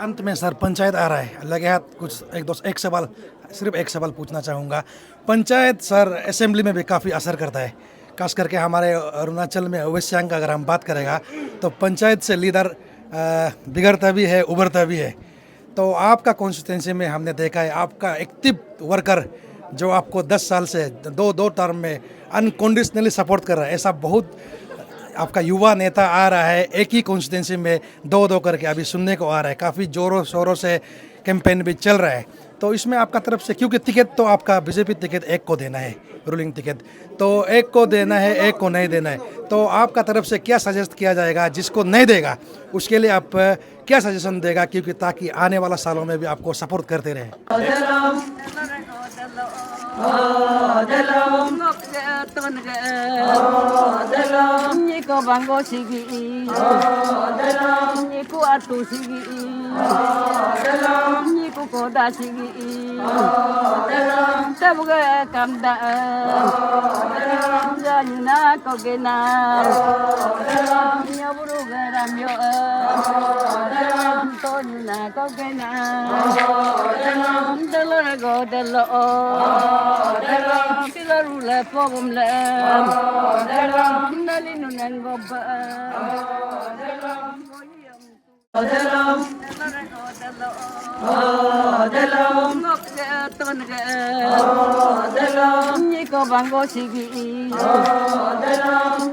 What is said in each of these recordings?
अंत में सर पंचायत आ रहा है, लगे हाथ कुछ एक सवाल, सिर्फ एक सवाल पूछना चाहूँगा। पंचायत सर असेंबली में भी काफ़ी असर करता है, खास करके हमारे अरुणाचल में वेस्ट सियांग का अगर हम बात करेगा तो पंचायत से लीडर बिगड़ता भी है, उभरता भी है। तो आपका कॉन्स्टिट्यूंसी में हमने देखा है आपका एक्टिव वर्कर जो आपको 10 साल से दो दो टर्म में अनकंडीशनली सपोर्ट कर रहा है, ऐसा बहुत आपका युवा नेता आ रहा है एक ही कॉन्स्टिट्यूंसी में दो दो करके अभी सुनने को आ रहा है। काफ़ी जोरों शोरों से कैंपेन भी चल रहा है। तो इसमें आपका तरफ से, क्योंकि टिकट तो आपका बीजेपी टिकट एक को देना है, रूलिंग टिकट तो एक को देना है, एक को नहीं देना है, तो आपका तरफ से क्या सजेस्ट किया जाएगा? जिसको नहीं देगा उसके लिए आप क्या सजेशन देगा, क्योंकि ताकि आने वाला सालों में भी आपको सपोर्ट करते रहे। Niko bango sigi, niko atu sigi, niko koda sigi, tabuga kamda, janina kogena, nyaburu garamyo, tonina kogena, delore go delo, silarule pogumle. Niko bango sigi,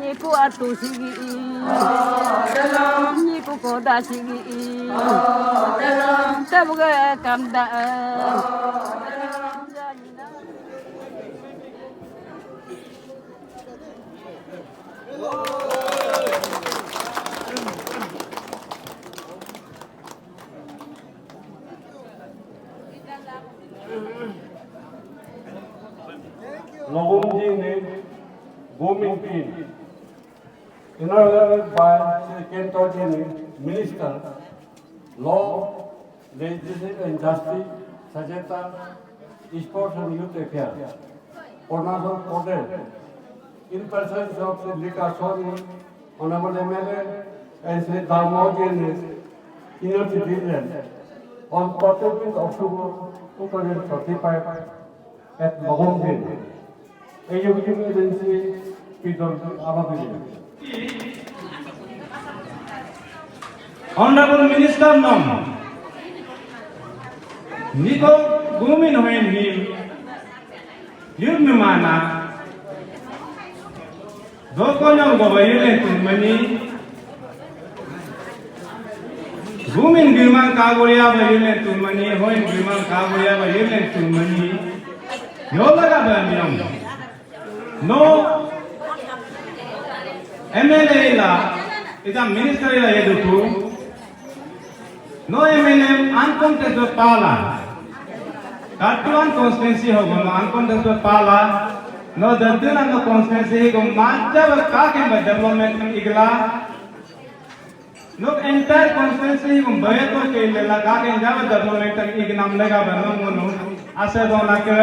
niko atu sigi, niko koda sigi, tabuga kamda. Nogumji named Gomin Pin, inaugurated by Sri Kentoji Minister, Law, Legislative and Justice, Sajeta, Sports and Youth Affairs, Arunachal Pradesh, in presence of Sri Lika Soni, Honorable MLA, and Sri Dharmoji, Senior Citizen, on 14th October 2035 at Nogumji. Agency Honorable Minister Nom Niko Gumin Hoen Him Yudmana Dokonong Gobayule Tumani Gumin Gilman Kagoya Bayule Tumani Hoen Gilman Kagoya Bayule Tumani Yolaga Banyam No MLA la is a minister la yeduku. No MLA uncontested pala. That one constituency hogo no uncontested pala. No daduna no constituency hogo manja bar kakin ba development igla. No entire constituency hogo bayato ke lela kakin java development ignam lega barno mono. Ase dona ke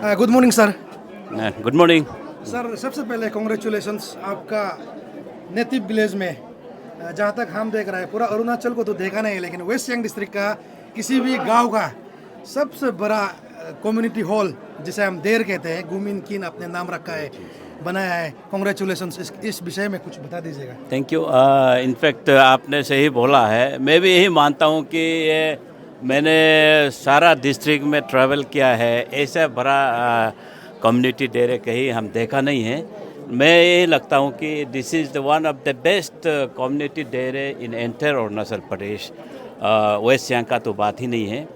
good morning sir. Good morning. Sir सबसे पहले congratulations आपका native village में जहाँ तक हम देख रहे हैं पूरा अरुणाचल को तो देखा नहीं लेकिन वेस्ट सियांग डिस्ट्रिक्ट का किसी भी गांव का सबसे बड़ा कम्युनिटी हॉल जिसे हम देर कहते हैं गुमिन किन अपने नाम रखा है बनाया है। कॉन्ग्रेचुलेशंस इस विषय में कुछ बता दीजिएगा। Thank you. इनफैक्ट आपने सही बोला है, मैं भी यही मानता हूँ कि ये मैंने सारा डिस्ट्रिक्ट में ट्रैवल किया है, ऐसा बड़ा कम्युनिटी डेरे कहीं हम देखा नहीं है। मैं यही लगता हूँ कि this is the one of the best community dairy in entire Arunachal Pradesh. West Siang का तो बात ही नहीं है।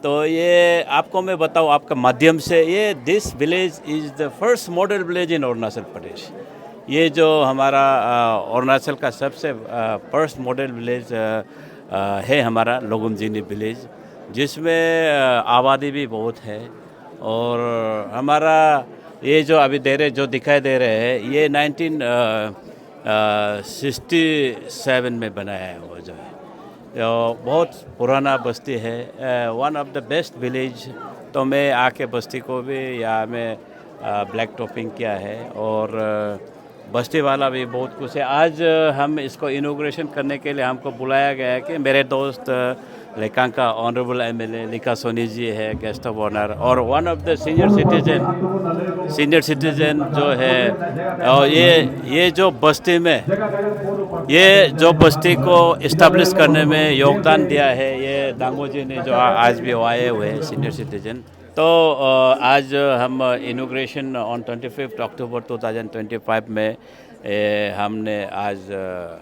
तो ये आपको मैं बताऊँ आपका माध्यम से, ये this village is the first model village in Arunachal Pradesh. ये जो हमारा अरुणाचल का सबसे फर्स्ट मॉडल विलेज है हमारा लोगुमजिनी विलेज, जिसमें आबादी भी बहुत है। और हमारा ये जो अभी डेरे जो दिखाई दे रहे हैं ये 1967 में बनाया है वो जो है, तो बहुत पुराना बस्ती है, one of the best village. तो मैं आके बस्ती को भी यहाँ में ब्लैक टॉपिंग किया है और बस्ती वाला भी बहुत खुश है। आज हम इसको इनॉग्रेशन करने के लिए हमको बुलाया गया है कि मेरे दोस्त लेकांग का ऑनरेबल एमएलए लिका सोनी जी है गेस्ट ऑफ ऑनर, और one of the senior citizen जो है। और ये जो बस्ती में ये जो बस्ती को इस्टेब्लिश करने में योगदान दिया है ये दांगो जी ने, जो आज भी आए हुए हैं सीनियर सिटीजन। तो आज हम इनॉग्रेशन ऑन 25 अक्टूबर 2025 में हमने आज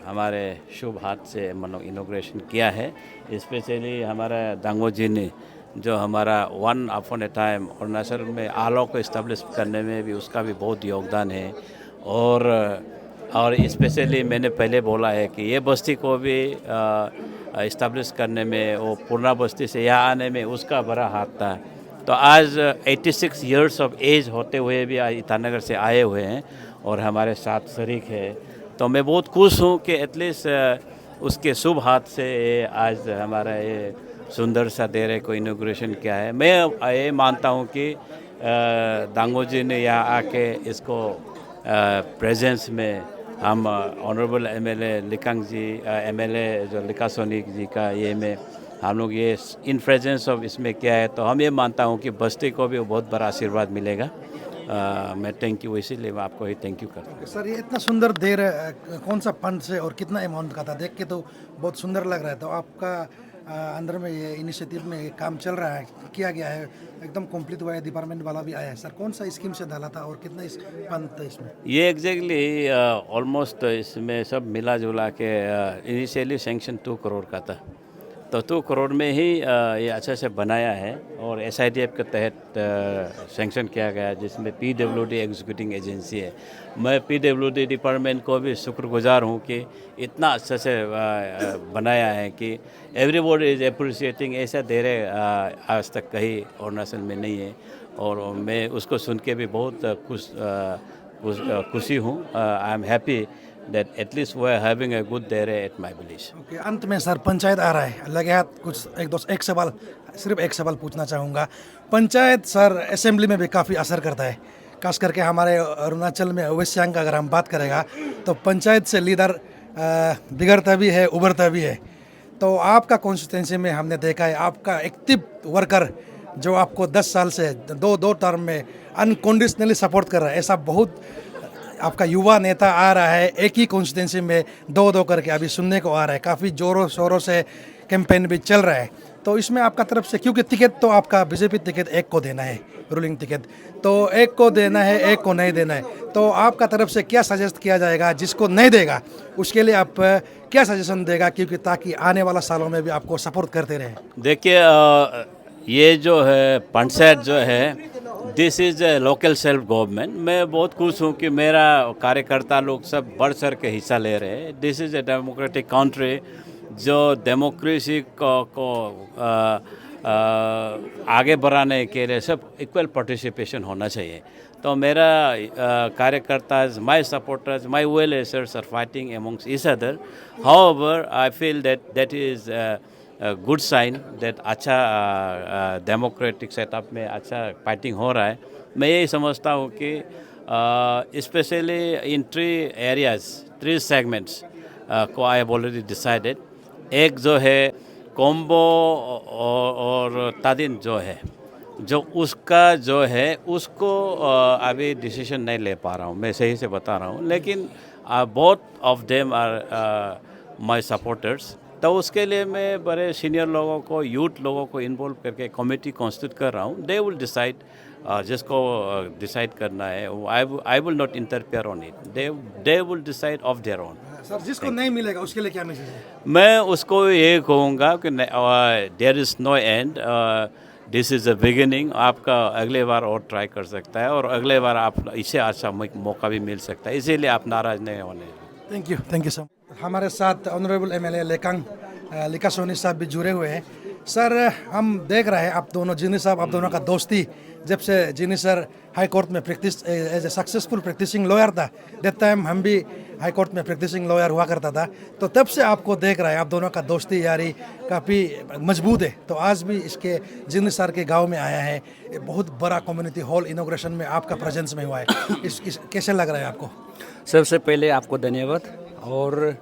हमारे शुभ हाथ से मतलब इनॉग्रेशन किया है। स्पेशली हमारा दांगो जी ने जो हमारा वन अपॉन ए टाइम अरुणाचल में आलो को इस्टेब्लिश करने में भी उसका भी बहुत योगदान है। और स्पेशली मैंने पहले बोला है कि ये बस्ती को भी इस्टेब्लिश करने में, वो पूर्णा बस्ती से यहाँ आने में उसका बड़ा हाथ था। तो आज 86 इयर्स ऑफ एज होते हुए भी आज ईटानगर से आए हुए हैं और हमारे साथ शरीक है। तो मैं बहुत खुश हूँ कि एटलीस्ट उसके शुभ हाथ से आज हमारा ये सुंदर सा डेरे को इनॉग्रेशन किया है। मैं ये मानता हूँ कि दांगो जी ने यहाँ आके इसको प्रेजेंस में हम ऑनरेबल एमएलए लिकांग जी, एमएलए जो लिका सोनी जी का ये में हम लोग ये इन प्रेजेंस ऑफ इसमें किया है। तो हम ये मानता हूँ कि बस्ती को भी बहुत बड़ा आशीर्वाद मिलेगा। मैं थैंक यू, इसीलिए मैं आपको ही थैंक यू करता हूँ। सर ये इतना सुंदर देर कौन सा फंड से और कितना अमाउंट का था, देख के तो बहुत सुंदर लग रहा है। तो आपका अंदर में ये इनिशिएटिव में ये काम चल रहा है, किया गया है, एकदम कंप्लीट हुआ है, डिपार्टमेंट वाला भी आया है। सर कौन सा स्कीम से डाला था और कितना इस फंड था इसमें? ये एग्जैक्टली ऑलमोस्ट इसमें सब मिला जुला के इनिशियली सैंक्शन 2 करोड़ का था। तो 2 करोड़ में ही ये अच्छा से बनाया है और SIDF के तहत सैंक्शन किया गया है, जिसमें PWD एग्जीक्यूटिंग एजेंसी है। मैं PWD डिपार्टमेंट को भी शुक्रगुजार हूँ कि इतना अच्छा से बनाया है कि एवरीबॉडी इज़ अप्रिशिएटिंग। ऐसा डेरे आज तक कहीं अरुणाचल में नहीं है और मैं उसको सुन के भी बहुत खुशी हूँ। I am happy that at least we are having a good dairy at my village. Okay, अंत में सर पंचायत आ रहा है, लगे हाथ कुछ एक सवाल, सिर्फ एक सवाल पूछना चाहूँगा। पंचायत सर असेंबली में भी काफ़ी असर करता है, खास करके हमारे अरुणाचल में वेस्ट सियांग का अगर हम बात करेगा तो पंचायत से लीडर बिगड़ता भी है, उभरता भी है। तो आपका कॉन्स्टिट्यूंसी में हमने देखा है आपका एक्टिव वर्कर जो आपको 10 साल से दो टर्म में अनकंडीशनली सपोर्ट कर रहा है, ऐसा बहुत आपका युवा नेता आ रहा है एक ही कॉन्स्टिट्यूंसी में दो करके अभी सुनने को आ रहा है। काफ़ी जोरों शोरों से कैंपेन भी चल रहा है। तो इसमें आपका तरफ से, क्योंकि टिकट तो आपका बीजेपी टिकट एक को देना है, रूलिंग टिकट तो एक को देना है, एक को नहीं देना है, तो आपका तरफ से क्या सजेस्ट किया जाएगा? जिसको नहीं देगा उसके लिए आप क्या सजेशन देगा, क्योंकि ताकि आने वाला सालों में भी आपको सपोर्ट करते रहे? देखिए ये जो है पंचायत जो है this is a local self government. मैं बहुत खुश हूँ कि मेरा कार्यकर्ता लोग सब बढ़ चढ़ के हिस्सा ले रहे हैं। This is a democratic country, जो डेमोक्रेसी को आगे बढ़ाने के लिए सब इक्वल पार्टिसिपेशन होना चाहिए। तो मेरा कार्यकर्ता, my supporters, my well wishers are fighting amongst each other. However I feel that is good sign that अच्छा डेमोक्रेटिक सेटअप में अच्छा फाइटिंग हो रहा है। मैं यही समझता हूँ कि स्पेशली इन थ्री सेगमेंट्स को आई हैव ऑलरेडी डिसाइडेड। एक जो है कोम्बो और तादिन जो है, जो उसका जो है उसको अभी डिसीजन नहीं ले पा रहा हूँ, मैं सही से बता रहा हूँ, लेकिन both of them are my supporters. तो उसके लिए मैं बड़े सीनियर लोगों को, यूथ लोगों को इन्वॉल्व करके कमेटी कॉन्स्टिट्यूट कर रहा हूँ। दे विल डिसाइड, जिसको डिसाइड करना है, I will not interfere on it, they will decide of their own. Sir जिसको नहीं मिलेगा उसके लिए क्या मैसेज है? मैं उसको ये कहूँगा कि there is no end, this is a beginning. आपका अगले बार और ट्राई कर सकता है और अगले बार आप इससे अच्छा मौका भी मिल सकता है, इसीलिए आप नाराज़ नहीं होने। Thank you sir. हमारे साथ ऑनरेबल एमएलए लेकांग लिकासोनी साहब भी जुड़े हुए हैं। सर हम देख रहे हैं आप दोनों, जिनी साहब आप दोनों का दोस्ती जब से जिनी सर हाई कोर्ट में practice as a successful practicing lawyer था, दैट टाइम हम भी हाई कोर्ट में प्रैक्टिसिंग लॉयर हुआ करता था, तो तब से आपको देख रहे हैं आप दोनों का दोस्ती यारी काफ़ी मजबूत है। तो आज भी इसके जिनी सर के गांव में आया है, ये बहुत बड़ा कम्युनिटी हॉल इनॉग्रेशन में आपका प्रेजेंस में हुआ है, कैसे लग रहा है आपको? सबसे पहले आपको धन्यवाद। और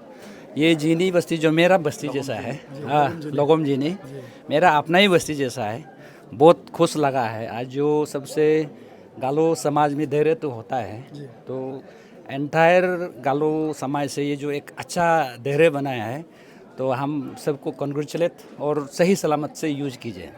ये जीनी बस्ती जो मेरा बस्ती जैसा है, हाँ लोगोम जीनी मेरा अपना ही बस्ती जैसा है, बहुत खुश लगा है आज। जो सबसे गालो समाज में धैर्य तो होता है, तो एंटायर गालो समाज से ये जो एक अच्छा धैर्य बनाया है, तो हम सबको कॉन्ग्रेचुलेट और सही सलामत से यूज कीजिए।